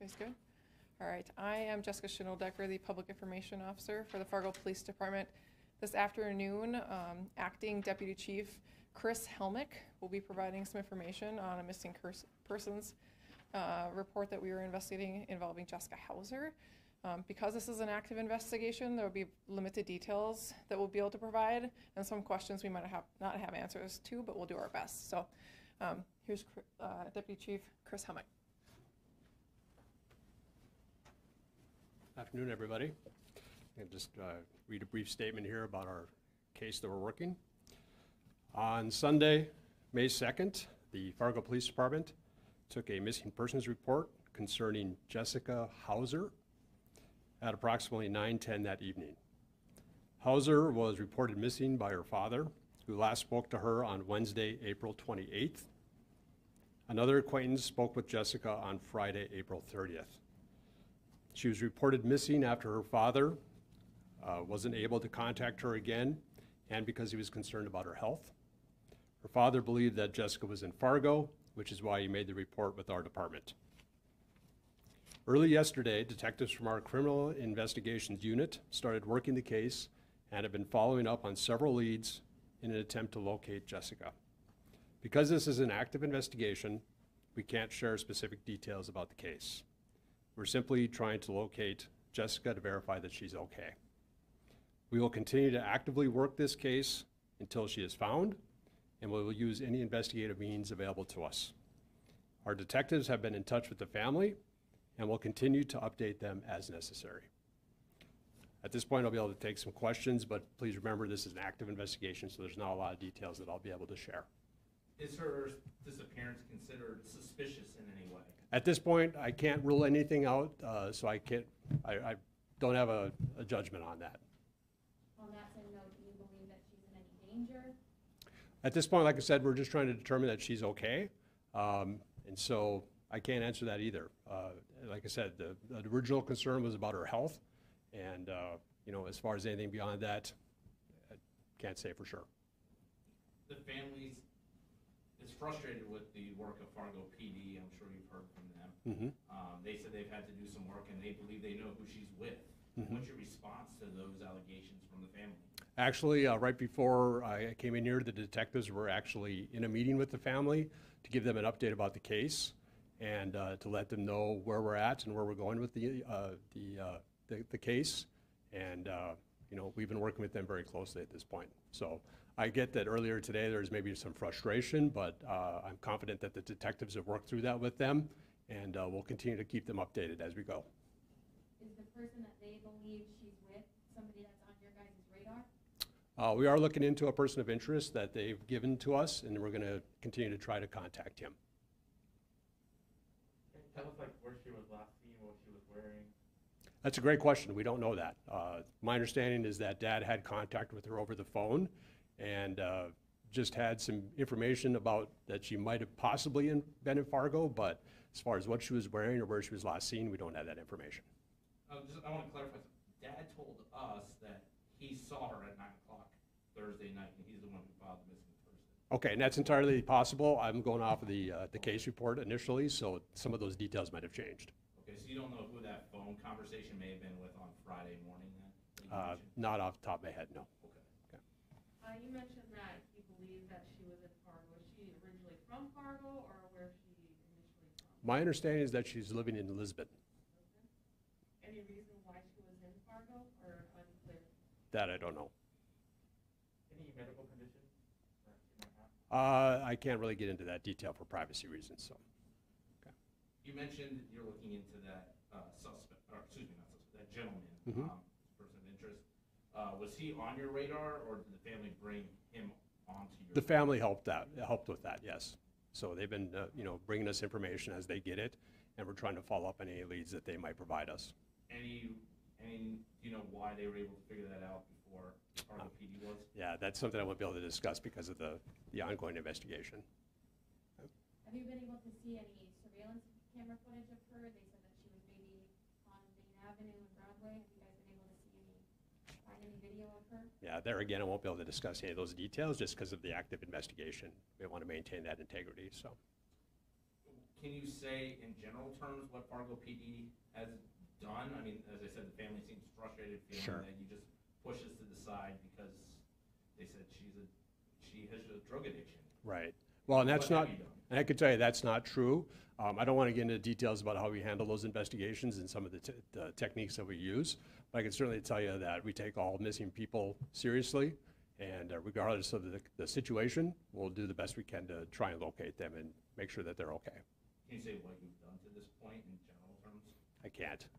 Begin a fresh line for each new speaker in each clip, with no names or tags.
Everybody's good? All right. I am Jessica Schindeldecker, the Public Information Officer for the Fargo Police Department. This afternoon, Acting Deputy Chief Chris Helmick will be providing some information on a missing persons report that we were investigating involving Jessica Hauser. Because this is an active investigation, there will be limited details that we'll be able to provide, and some questions we might not have answers to, but we'll do our best. So here's Deputy Chief Chris Helmick.
Afternoon, everybody. I'll just read a brief statement here about our case that we're working. On Sunday, May 2nd, the Fargo Police Department took a missing persons report concerning Jessica Hauser at approximately 9:10 that evening. Hauser was reported missing by her father, who last spoke to her on Wednesday, April 28th. Another acquaintance spoke with Jessica on Friday, April 30th. She was reported missing after her father wasn't able to contact her again, and because he was concerned about her health. Her father believed that Jessica was in Fargo, which is why he made the report with our department. Early yesterday, detectives from our Criminal Investigations Unit started working the case and have been following up on several leads in an attempt to locate Jessica. Because this is an active investigation, we can't share specific details about the case. We're simply trying to locate Jessica to verify that she's okay. We will continue to actively work this case until she is found, and we will use any investigative means available to us. Our detectives have been in touch with the family and will continue to update them as necessary. At this point, I'll be able to take some questions, but please remember this is an active investigation, so there's not a lot of details that I'll be able to share.
Is her disappearance considered suspicious in any way?
At this point, I can't rule anything out, so I don't have a judgment on that.
On that same note, do you believe that she's in any danger?
At this point, like I said, we're just trying to determine that she's okay, and so I can't answer that either. Like I said, the original concern was about her health, and you know, as far as anything beyond that, I can't say for sure.
The family is frustrated with the work of Fargo PD. I'm sure you've heard from them.
Mm-hmm.
They said they've had to do some work, and they believe they know who she's with. Mm-hmm. What's your response to those allegations from the family? Actually,
right before I came in here, the detectives were actually in a meeting with the family to give them an update about the case and to let them know where we're at and where we're going with the case. And you know, we've been working with them very closely at this point. So I get that earlier today there's maybe some frustration, but I'm confident that the detectives have worked through that with them, and we'll continue to keep them updated as we go.
Is the person that they believe she's with somebody that's on your guys' radar?
We are looking into a person of interest that they've given to us, and we're going to continue to try to contact him.
Can you tell us where she was last seen, what she was wearing?
That's a great question. We don't know that. My understanding is that Dad had contact with her over the phone and just had some information about that she might have possibly been in Fargo, but as far as what she was wearing or where she was last seen, we don't have that information.
I want to clarify something. Dad told us that he saw her at 9 o'clock Thursday night, and he's the one who filed the missing person.
Okay, and that's entirely possible. I'm going off of the case report initially, so some of those details might have changed.
Okay, so you don't know who that phone conversation may have been with on Friday morning then?
Not off the top of my head, no.
Okay.
You mentioned that you believe that she was in Fargo. Was she originally from Fargo, or where she initially from?
My understanding is that she's living in Lisbon.
Okay. Any reason why she was in Fargo, or unclear?
That I don't know.
Any medical conditions that she might have?
I can't really get into that detail for privacy reasons, so. Okay.
You mentioned you're looking into that suspect, or excuse me, not suspect, that gentleman,
Mm-hmm.
Person of interest. Was he on your radar, or did the family bring him onto your
The family helped with that, yes. So they've been, you know, bringing us information as they get it, and we're trying to follow up on any leads that they might provide us.
Do you know why they were able to figure that out before Fargo PD was?
Yeah, that's something I won't be able to discuss because of the ongoing investigation.
Have you been able to see any surveillance camera footage of her? They said that she was maybe on Main Avenue and Broadway. Have you guys been able to find any video of her?
Yeah, there again, I won't be able to discuss any of those details just because of the active investigation. We want to maintain that integrity, so.
can you say in general terms what Fargo PD has done? I mean, as I said, the family seems frustrated, feeling
Sure.
that you just push us to the side because they said she has a drug addiction.
Right. Well, and that's
What
not,
have you done?
and I can tell you that's not true. I don't want to get into details about how we handle those investigations and some of the techniques that we use, but I can certainly tell you that we take all missing people seriously, and regardless of the situation, we'll do the best we can to try and locate them and make sure that they're okay.
Can you say what you've done to this point in general terms?
I can't.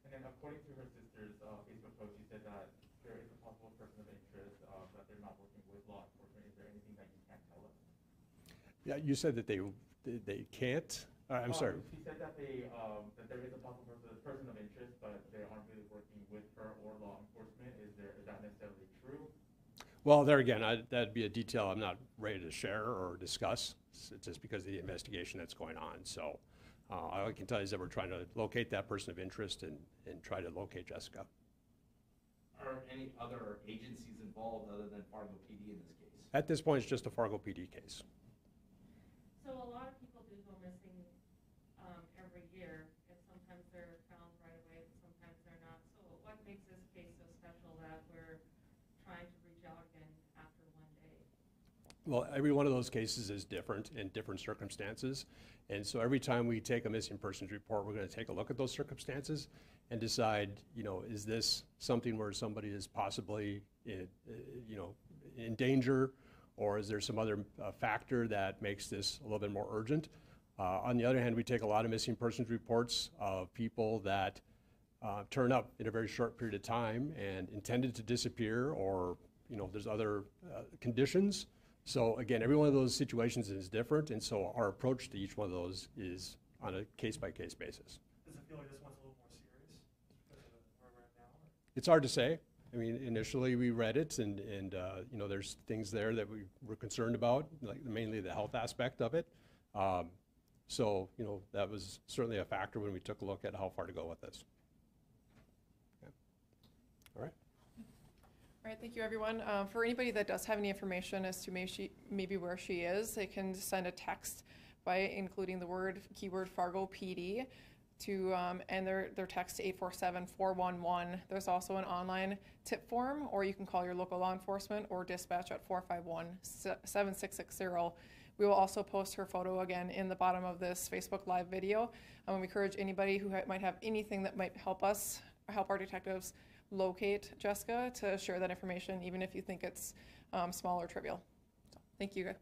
And then according to her sister's Facebook post, she said that there is a possible person of interest, that they're not working with law enforcement. Is there anything that you can't tell us?
Yeah, you said that they can't? I'm sorry.
She said that that there is a possible person of interest, but they aren't really working with her or law enforcement. Is that necessarily true?
Well, there again, that'd be a detail I'm not ready to share or discuss, just because of the investigation that's going on. So all I can tell you is that we're trying to locate that person of interest and try to locate Jessica.
Are any other agencies involved other than Fargo PD in this case?
At this point, it's just a Fargo PD case.
So a lot of people do go missing every year, and sometimes they're found right away, but sometimes they're not. So what makes this case so special that we're trying to reach out again after one day?
Well, every one of those cases is different in different circumstances. And so every time we take a missing persons report, we're going to take a look at those circumstances and decide, is this something where somebody is possibly, in danger, or is there some other factor that makes this a little bit more urgent? On the other hand, we take a lot of missing persons reports of people that turn up in a very short period of time and intended to disappear, or there's other conditions. So again, every one of those situations is different, and so our approach to each one of those is on a case-by-case basis.
Does it feel like this one's a little more serious because of where we're at now?
It's hard to say. I mean, initially we read it, and there's things there that we were concerned about, like mainly the health aspect of it. So that was certainly a factor when we took a look at how far to go with this. Okay. All right.
All right, thank you, everyone. For anybody that does have any information as to maybe where she is, they can send a text by including the keyword Fargo PD to and their text to 847-411. There's also an online tip form, or you can call your local law enforcement or dispatch at 451-7660. We will also post her photo again in the bottom of this Facebook Live video. We encourage anybody who might have anything that might help our detectives locate Jessica to share that information, even if you think it's small or trivial. So, thank you.